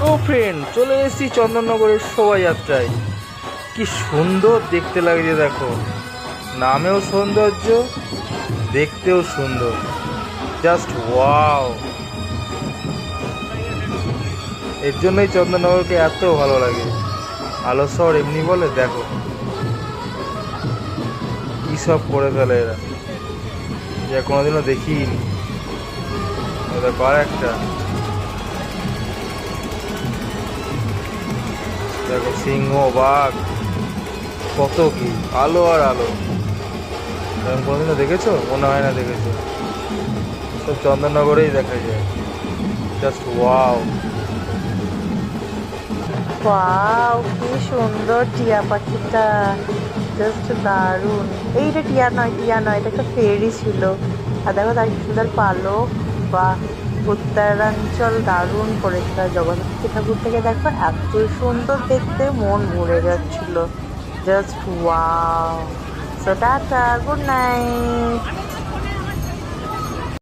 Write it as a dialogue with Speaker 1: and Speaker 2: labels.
Speaker 1: ও friend, চলে এসেছি চন্দননগরের শোভাযাত্রায়। কি সুন্দর দেখতে লাগছে দেখো, নামেও সৌন্দর্য, দেখতেও সুন্দর, জাস্ট ওয়াও। এর জন্যই চন্দননগরকে এত ভালো লাগে। আলো শহর এমনি বলে, দেখো কী সব করে ফেলে এরা, যা কোনোদিনও দেখিনি। দেখো আর একটা, দেখো সিংহ, বাঘ, কত কি আলো আর আলো। এরকম কোনোদিনও দেখেছো? মনে হয় না দেখেছো। সব চন্দননগরেই দেখা যায়, জাস্ট ওয়াও।
Speaker 2: ওয়াও, কি সুন্দর টিয়া পাখিটা, জাস্ট দারুণ। এইটা টিয়া নয়, টিয়া নয়, এটা একটা ফেরি ছিল। আর দেখো তার কি সুন্দর পালক। বা উত্তরাঞ্চল দারুণ করেছিল। আর জগন্নাথ ঠাকুরটাকে দেখো, এত সুন্দর দেখতে, মন ভরে যাচ্ছিল। Just wow. So tata, good night.